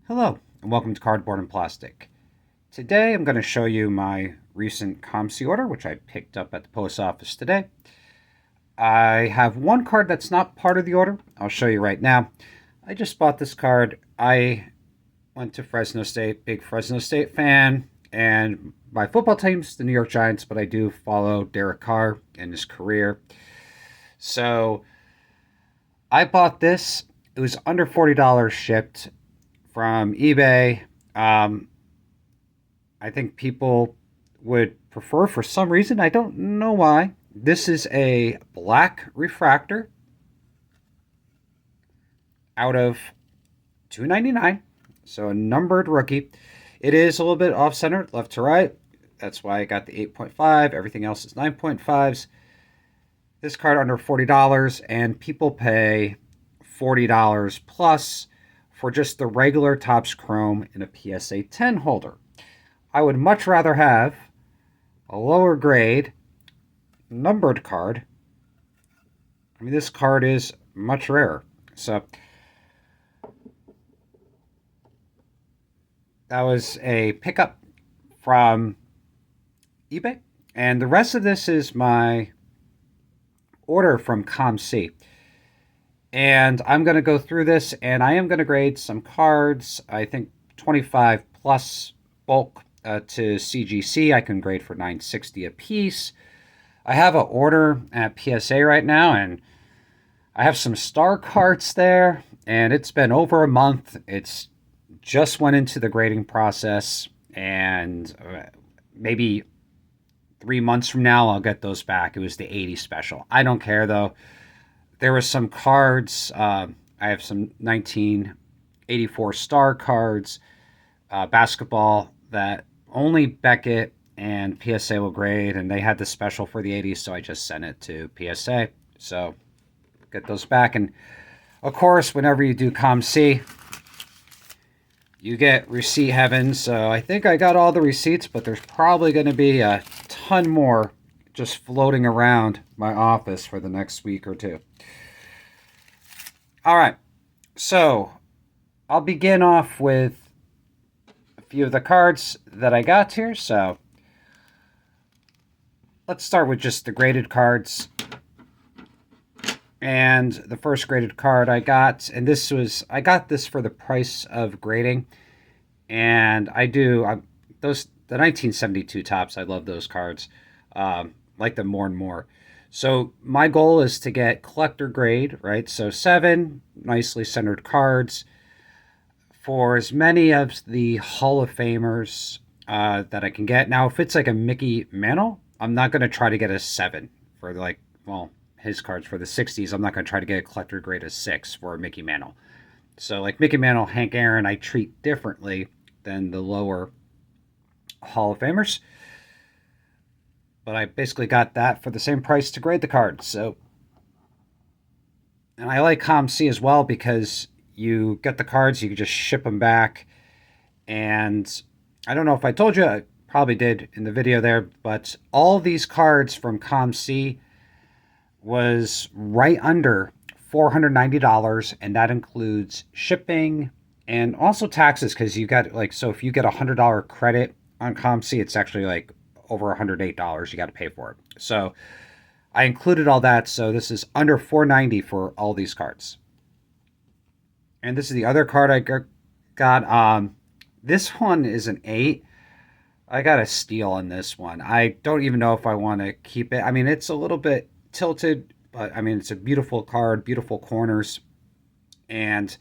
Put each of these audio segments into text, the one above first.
Hello, and welcome to Cardboard and Plastic. Today I'm going to show you my recent COMC order, which I picked up at the post office today. I have one card that's not part of the order. I'll show you right now. I just bought this card. I went to Fresno State, big Fresno State fan, and my football team's the New York Giants, but I do follow Derek Carr and his career. So I bought this. It was under $40 shipped from eBay. I think people would prefer, for some reason, I don't know why. This is a black refractor out of $2.99, so a numbered rookie. It is a little bit off-center, left to right. That's why I got the 8.5. Everything else is 9.5s. This card under $40, and people pay $40 plus for just the regular Topps Chrome in a PSA 10 holder. I would much rather have a lower grade numbered card. I mean, this card is much rarer. So that was a pickup from eBay. And the rest of this is my order from COMC. And I'm going to go through this, and I am going to grade some cards. I think 25 plus bulk to CGC. I can grade for $9.60 a piece. I have an order at PSA right now, and I have some star cards there, and it's been over a month. It's just went into the grading process, and maybe 3 months from now, I'll get those back. It was the 80 special. I don't care, though. There were some cards. I have some 1984 star cards, basketball, that only Beckett and PSA will grade, and they had the special for the 80s, so I just sent it to PSA. So get those back. And of course, whenever you do COMC, you get receipt heaven. So I think I got all the receipts, but there's probably going to be a ton more just floating around my office for the next week or two. All right, so I'll begin off with a few of the cards that I got here. So let's start with just the graded cards. And the first graded card I got, and I got this for the price of grading. And the 1972 Topps, I love those cards. Like them more and more. So my goal is to get collector grade, right? So 7 nicely centered cards for as many of the Hall of Famers that I can get. Now, if it's like a Mickey Mantle, I'm not going to try to get a 7 for his cards for the 60s. I'm not going to try to get a collector grade of 6 for a Mickey Mantle. So like Mickey Mantle, Hank Aaron, I treat differently than the lower Hall of Famers. But I basically got that for the same price to grade the cards. So, and I like COMC as well because you get the cards, you can just ship them back. And I don't know if I told you, I probably did in the video there, but all these cards from COMC was right under $490, and that includes shipping and also taxes, because you got so if you get a $100 credit on COMC, it's actually like over $108 you got to pay for it. So I included all that, so this is under $490 for all these cards. And this is the other card I got. This one is an 8. I got a steal on this one. I don't even know if I want to keep it. I mean, it's a little bit tilted, but I mean, it's a beautiful card, beautiful corners, and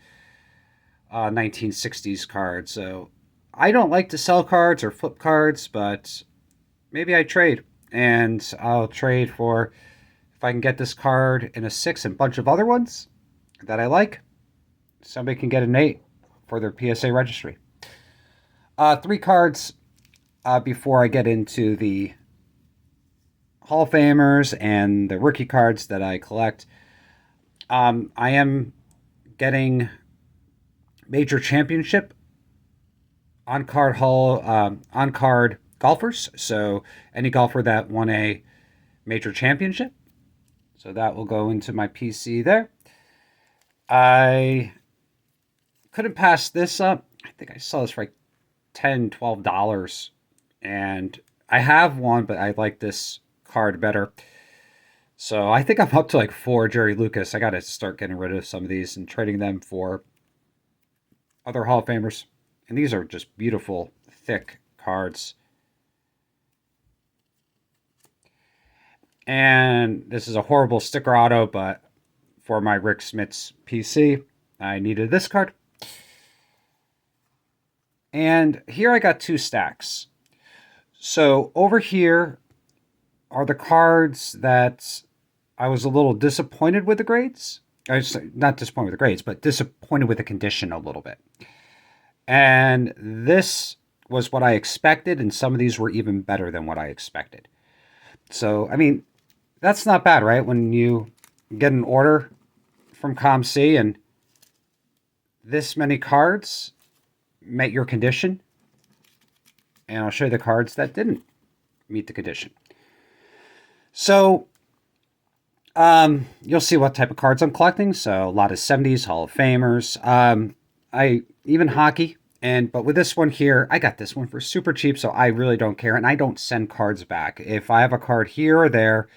1960s card. So I don't like to sell cards or flip cards, but maybe I trade, and I'll trade for, if I can get this card in a 6 and a bunch of other ones that I like, somebody can get an 8 for their PSA registry. 3 cards before I get into the Hall of Famers and the rookie cards that I collect. I am getting Major Championship on-card golfers. So any golfer that won a major championship. So that will go into my PC there. I couldn't pass this up. I think I saw this for like $10, $12. And I have one, but I like this card better. So I think I'm up to like 4 Jerry Lucas. I got to start getting rid of some of these and trading them for other Hall of Famers. And these are just beautiful, thick cards. And this is a horrible sticker auto, but for my Rick Smits PC, I needed this card. And here I got 2 stacks. So over here are the cards that I was a little disappointed with the grades. I was not disappointed with the grades, but disappointed with the condition a little bit. And this was what I expected, and some of these were even better than what I expected. So, I mean, that's not bad, right? When you get an order from COMC and this many cards met your condition, and I'll show you the cards that didn't meet the condition. So, you'll see what type of cards I'm collecting. So, a lot of 70s Hall of Famers. I even hockey. But with this one here, I got this one for super cheap, so I really don't care. And I don't send cards back. If I have a card here or there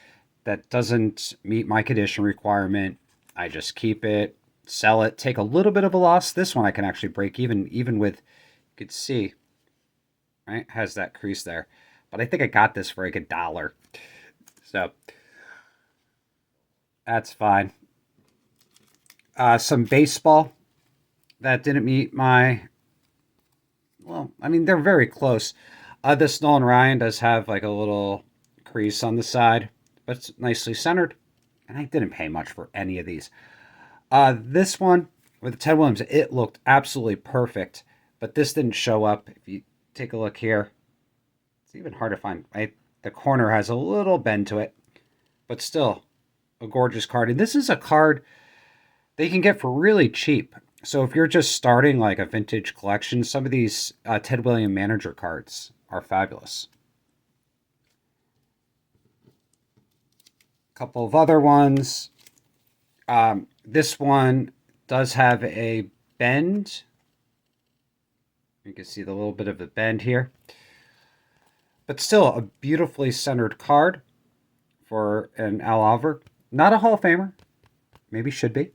that doesn't meet my condition requirement, I just keep it, sell it, take a little bit of a loss. This one I can actually break even with, you could see, right? Has that crease there. But I think I got this for like $1. So that's fine. Some baseball that didn't meet my, well, I mean, they're very close. This Nolan Ryan does have like a little crease on the side, but it's nicely centered. And I didn't pay much for any of these. This one with Ted Williams, it looked absolutely perfect, but this didn't show up. If you take a look here, it's even hard to find. Right? The corner has a little bend to it, but still a gorgeous card. And this is a card that you can get for really cheap. So if you're just starting like a vintage collection, some of these Ted Williams manager cards are fabulous. A couple of other ones. This one does have a bend. You can see the little bit of a bend here. But still a beautifully centered card for an Al Oliver. Not a Hall of Famer. Maybe should be.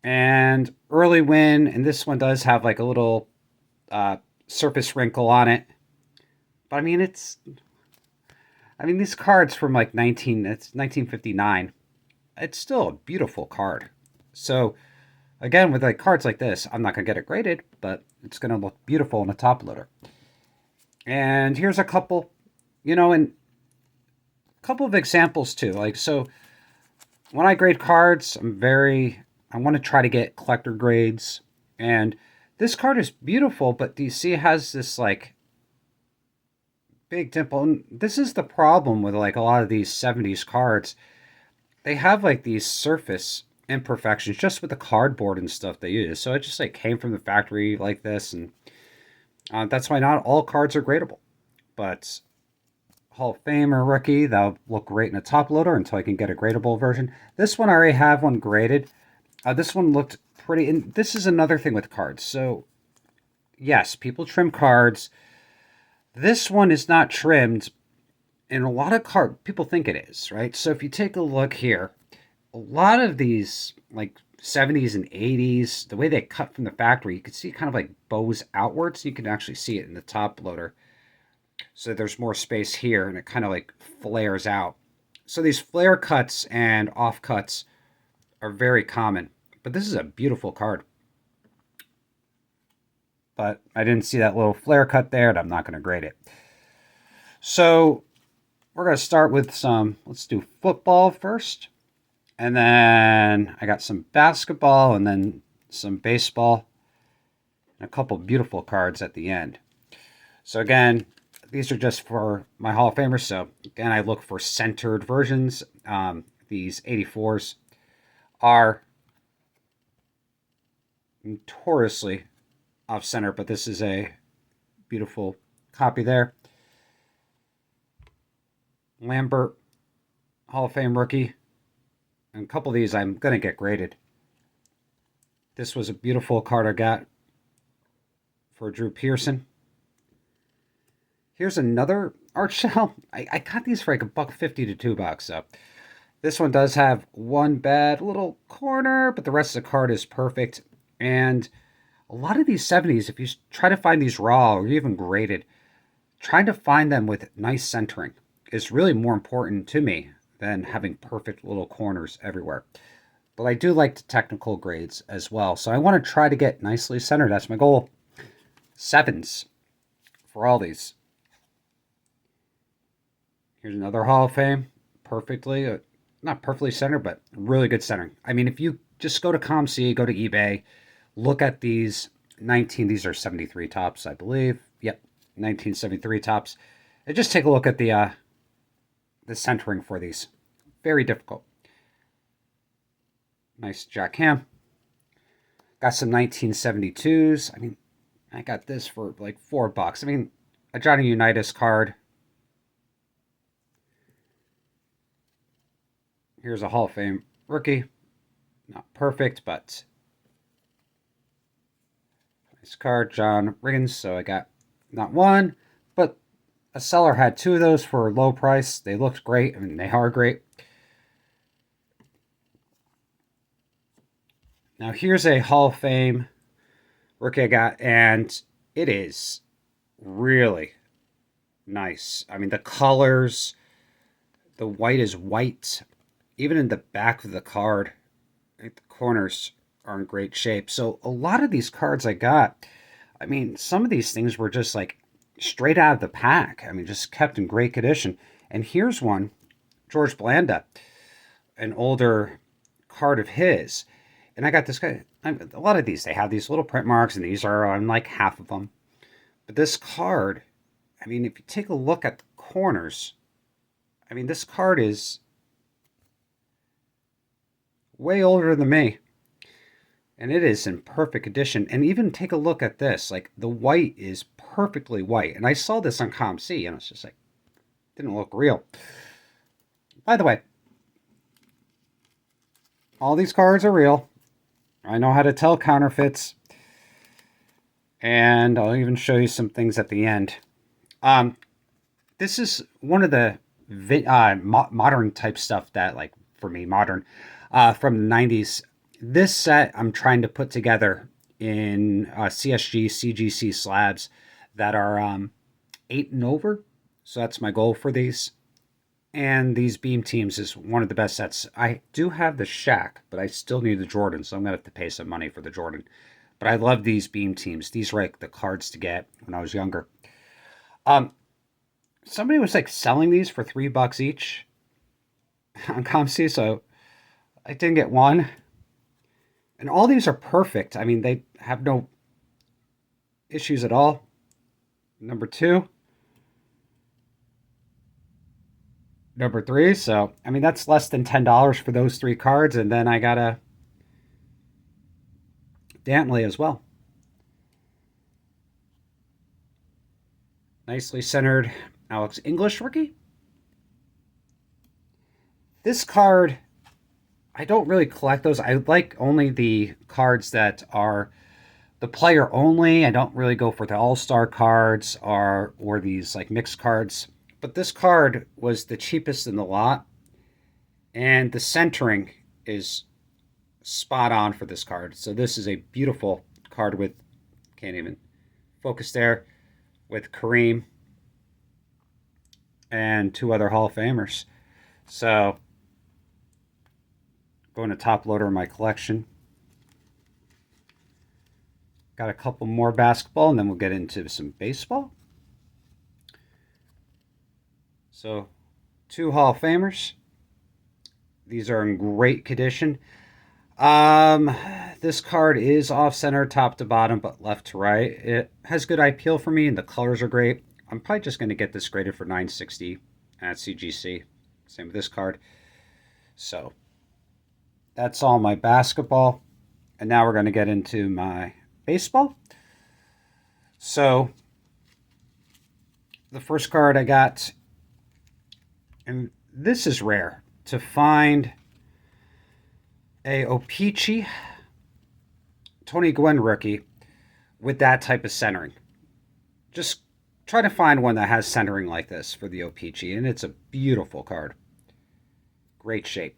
And early win, and this one does have like a little surface wrinkle on it. But I mean, these cards from like 1959. It's still a beautiful card. So again, with like cards like this, I'm not gonna get it graded, but it's gonna look beautiful in a top loader. And here's a couple, and a couple of examples too. Like, so when I grade cards, I want to try to get collector grades. And this card is beautiful, but do you see it has this like big dimple? And this is the problem with like a lot of these 70s cards. They have like these surface imperfections just with the cardboard and stuff they use. So it just like came from the factory like this. And that's why not all cards are gradable. But Hall of Famer rookie, that'll look great in a top loader until I can get a gradable version. This one I already have one graded. This one looked pretty, and this is another thing with cards. So, yes, people trim cards. This one is not trimmed, and a lot of people think it is, right? So if you take a look here, a lot of these, like 70s and 80s, the way they cut from the factory, you can see it kind of like bows outwards. You can actually see it in the top loader. So there's more space here, and it kind of like flares out. So these flare cuts and off cuts are very common. But this is a beautiful card. But I didn't see that little flare cut there, and I'm not going to grade it. So we're going to start with let's do football first. And then I got some basketball and then some baseball. And a couple beautiful cards at the end. So again, these are just for my Hall of Famers. So again, I look for centered versions. These 84s are notoriously off center, but this is a beautiful copy there. Lambert, Hall of Fame rookie. And a couple of these I'm going to get graded. This was a beautiful card I got for Drew Pearson. Here's another art shell. I got these for like $1.50 to $2. So this one does have one bad little corner, but the rest of the card is perfect. And a lot of these 70s, if you try to find these raw or even graded, trying to find them with nice centering is really more important to me than having perfect little corners everywhere. But I do like the technical grades as well. So I want to try to get nicely centered. That's my goal. 7s for all these. Here's another Hall of Fame. Perfectly, not perfectly centered, but really good centering. I mean, if you just go to COMC, go to eBay, look at these these are 73 tops, I believe. Yep, 1973 tops. And just take a look at the centering for these. Very difficult. Nice Jack Ham. Got some 1972s. I mean, I got this for like $4. I mean, a Johnny Unitas card. Here's a Hall of Fame rookie. Not perfect, but nice card. John Riggins. So I got not one, but a seller had 2 of those for a low price. They looked great. I mean, they are great. Now here's a Hall of Fame rookie I got, and it is really nice. I mean, the colors, the white is white. Even in the back of the card, the corners are in great shape. So a lot of these cards I got, I mean, some of these things were just like straight out of the pack. I mean, just kept in great condition. And here's one, George Blanda, an older card of his. And I got this guy. A lot of these, they have these little print marks, and these are on like half of them. But this card, I mean, if you take a look at the corners, I mean, this card is way older than me. And it is in perfect condition. And even take a look at this. Like, the white is perfectly white. And I saw this on COMC, and it's just like, didn't look real. By the way, all these cards are real. I know how to tell counterfeits. And I'll even show you some things at the end. This is one of the modern type stuff that, like, for me, modern, from the 90s. This set I'm trying to put together in CSG, CGC slabs that are 8 and over. So that's my goal for these. And these Beam Teams is one of the best sets. I do have the Shaq, but I still need the Jordan, so I'm going to have to pay some money for the Jordan. But I love these Beam Teams. These were like the cards to get when I was younger. Somebody was like selling these for $3 each on COMC, so I didn't get one. And all these are perfect. I mean, they have no issues at all. Number 2. Number 3. So, I mean, that's less than $10 for those 3 cards. And then I got a Dantley as well. Nicely centered Alex English rookie. This card, I don't really collect those. I like only the cards that are the player only. I don't really go for the all-star cards or these like mixed cards. But this card was the cheapest in the lot. And the centering is spot on for this card. So this is a beautiful card with, can't even focus there, with Kareem and 2 other Hall of Famers. So going to top loader in my collection. Got a couple more basketball, and then we'll get into some baseball. So 2 Hall of Famers. These are in great condition. This card is off-center, top to bottom, but left to right. It has good eye appeal for me, and the colors are great. I'm probably just going to get this graded for $9.60 at CGC. Same with this card. So that's all my basketball. And now we're going to get into my baseball. So the first card I got, and this is rare to find, a Opeachy Tony Gwynn rookie with that type of centering. Just try to find one that has centering like this for the O-Pee-Chee, and it's a beautiful card. Great shape.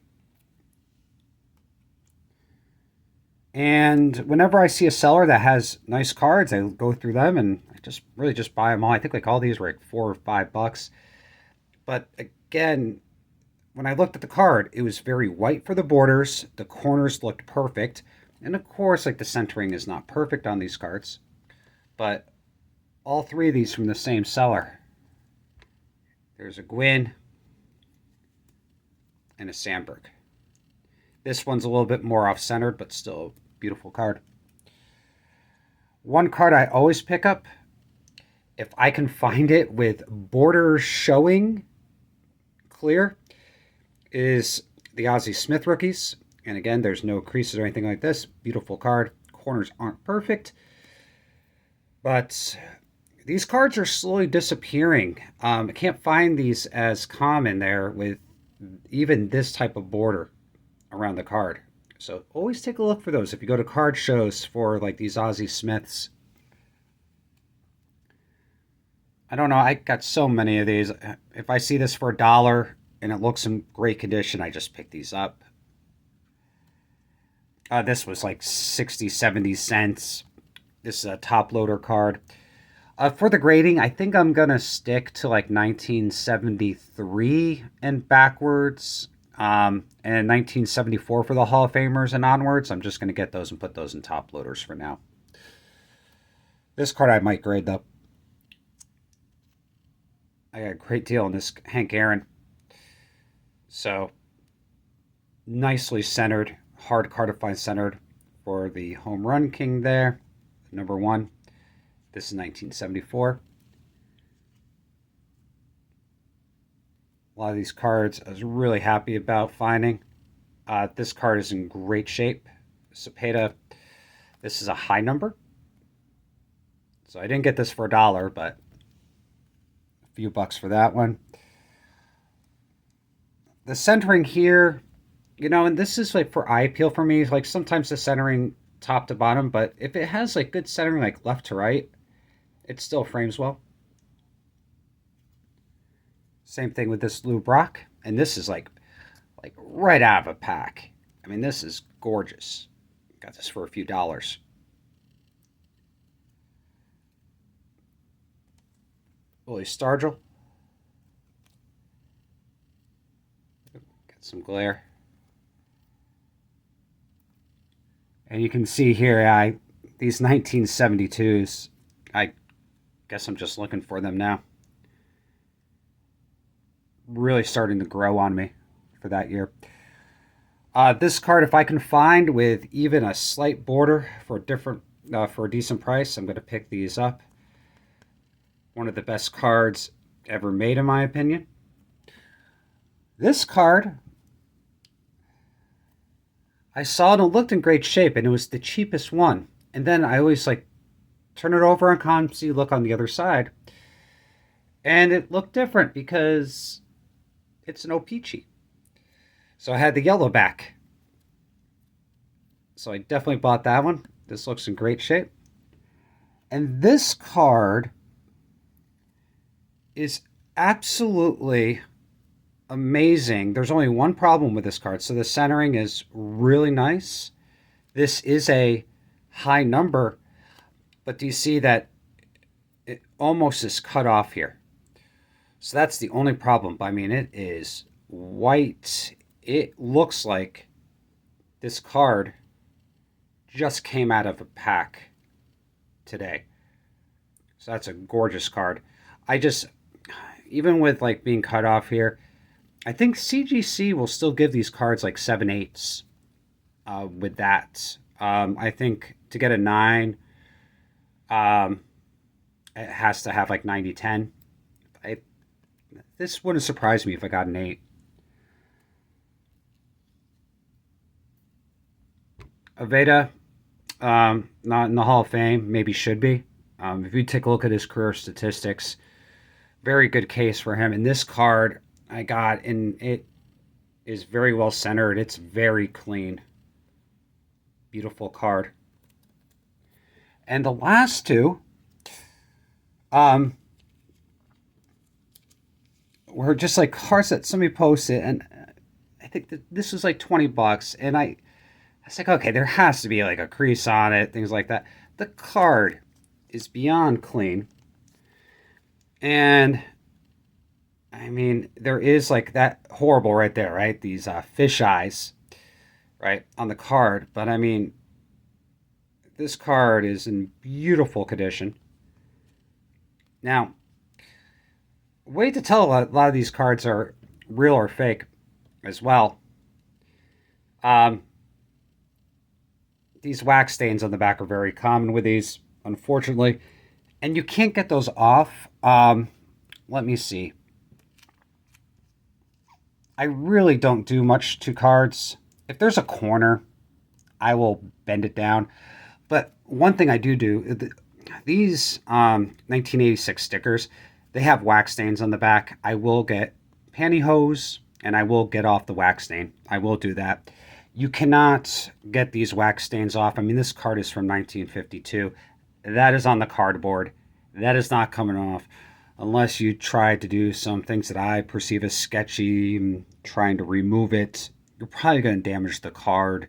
And whenever I see a seller that has nice cards, I go through them and I just buy them all. I think like all these were like $4 or $5. But again, when I looked at the card, it was very white for the borders. The corners looked perfect. And of course, like the centering is not perfect on these cards. But all three of these from the same seller. There's a Gwyn and a Sandberg. This one's a little bit more off-centered, but still a beautiful card. One card I always pick up, if I can find it with borders showing clear, is the Ozzie Smith rookies. And again, there's no creases or anything like this. Beautiful card. Corners aren't perfect. But these cards are slowly disappearing. I can't find these as common there with even this type of border around the card. So always take a look for those if you go to card shows for like these Ozzie Smiths. I don't know, I got so many of these. If I see this for $1 and it looks in great condition, I just pick these up. This was like 60, 70 cents. This is a top loader card. For the grading, I think I'm going to stick to like 1973 and backwards. And 1974 for the Hall of Famers and onwards. I'm just going to get those and put those in top loaders for now. This card I might grade though. I got a great deal on this Hank Aaron. So, nicely centered. Hard card to find centered for the home run king there. Number 1. This is 1974. A lot of these cards I was really happy about finding. This card is in great shape. Cepeda, this is a high number. So I didn't get this for $1, but a few bucks for that one. The centering here, you know, and this is like for eye appeal for me. Like sometimes the centering top to bottom, but if it has like good centering like left to right, it still frames well. Same thing with this Lou Brock. And this is like right out of a pack. I mean, this is gorgeous. Got this for a few dollars. Willie Stargell. Got some glare. And you can see here, these 1972s, I guess I'm just looking for them now. Really starting to grow on me for that year. This card, if I can find with even a slight border for a decent price, I'm going to pick these up. One of the best cards ever made, in my opinion. This card, I saw it and it looked in great shape, and it was the cheapest one. And then I always like turn it over on COMC, look on the other side, and it looked different because it's an O-Pee-Chee. So I had the yellow back. So I definitely bought that one. This looks in great shape. And this card is absolutely amazing. There's only one problem with this card. So the centering is really nice. This is a high number. But do you see that it almost is cut off here? So that's the only problem. I mean, it is white. It looks like this card just came out of a pack today. So that's a gorgeous card. Even with like being cut off here, I think CGC will still give these cards like 7/8 with that. I think to get a 9, it has to have like 90/10. This wouldn't surprise me if I got an 8. Aveda, not in the Hall of Fame, maybe should be. If you take a look at his career statistics, very good case for him. And this card I got, and it is very well centered. It's very clean. Beautiful card. And the last two um, were just like cards that somebody posted, and I think that this was like $20, and I was like, okay, there has to be like a crease on it, things like that. The card is beyond clean, and I mean, there is like that horrible right there, right? These fish eyes, right, on the card. But I mean, this card is in beautiful condition. Now, way to tell a lot of these cards are real or fake as well. Um, these wax stains on the back are very common with these, unfortunately, and you can't get those off. Let me see. I really don't do much to cards. If there's a corner, I will bend it down. But one thing I do, these 1986 stickers, they have wax stains on the back. I will get pantyhose and I will get off the wax stain. I will do that. You cannot get these wax stains off. I mean, this card is from 1952. That is on the cardboard. That is not coming off unless you try to do some things that I perceive as sketchy and trying to remove it. You're probably going to damage the card.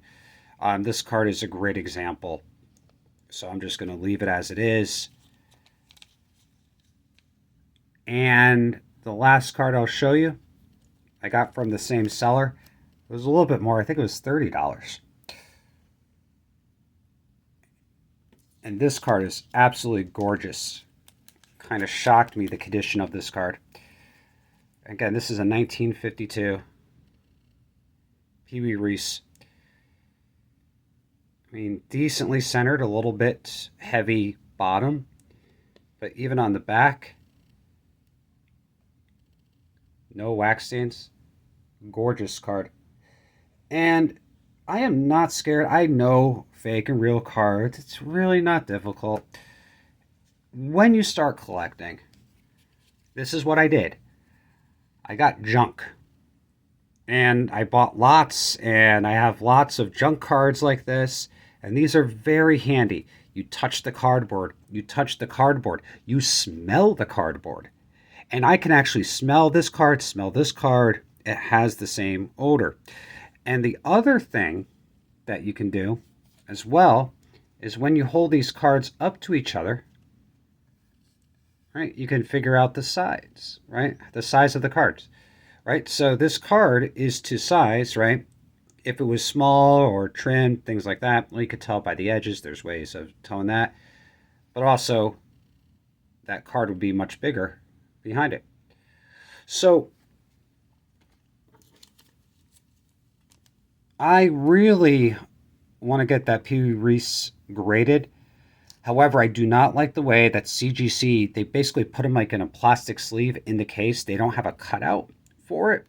This card is a great example. So I'm just going to leave it as it is. And the last card I'll show you, I got from the same seller. It was a little bit more. I think it was $30. And this card is absolutely gorgeous. Kind of shocked me, the condition of this card. Again, this is a 1952 Pee Wee Reese. I mean, decently centered, a little bit heavy bottom. But even on the back, no wax stains. Gorgeous card. And I am not scared. I know fake and real cards. It's really not difficult. When you start collecting, this is what I did. I got junk. And I bought lots, and I have lots of junk cards like this. And these are very handy. You touch the cardboard. You touch the cardboard. You smell the cardboard. And I can actually smell this card, smell this card. It has the same odor. And the other thing that you can do as well is when you hold these cards up to each other, right, you can figure out the size, right? The size of the cards, right? So this card is to size, right? If it was small or trimmed, things like that, well, you could tell by the edges. There's ways of telling that. But also, that card would be much bigger behind it. So, I really want to get that Pee Wee Reese graded. However, I do not like the way that CGC, they basically put them like in a plastic sleeve in the case. They don't have a cutout for it.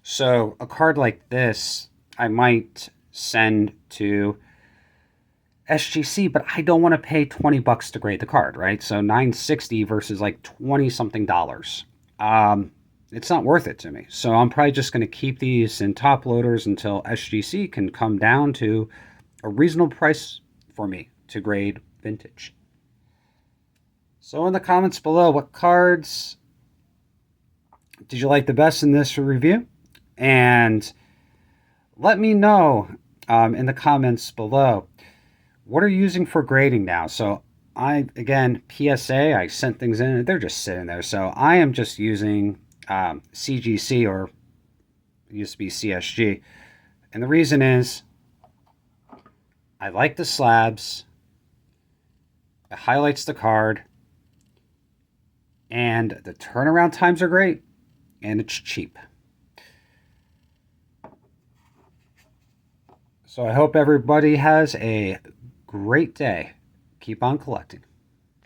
So a card like this, I might send to SGC, but I don't want to pay $20 to grade the card, right? So $9.60 versus like 20 something dollars. It's not worth it to me. So I'm probably just going to keep these in top loaders until SGC can come down to a reasonable price for me to grade vintage. So in the comments below, what cards did you like the best in this review? And let me know in the comments below, what are you using for grading now? So again, PSA, I sent things in and they're just sitting there. So I am just using CGC, or it used to be CSG. And the reason is I like the slabs. It highlights the card. And the turnaround times are great. And it's cheap. So I hope everybody has a great day. Keep on collecting.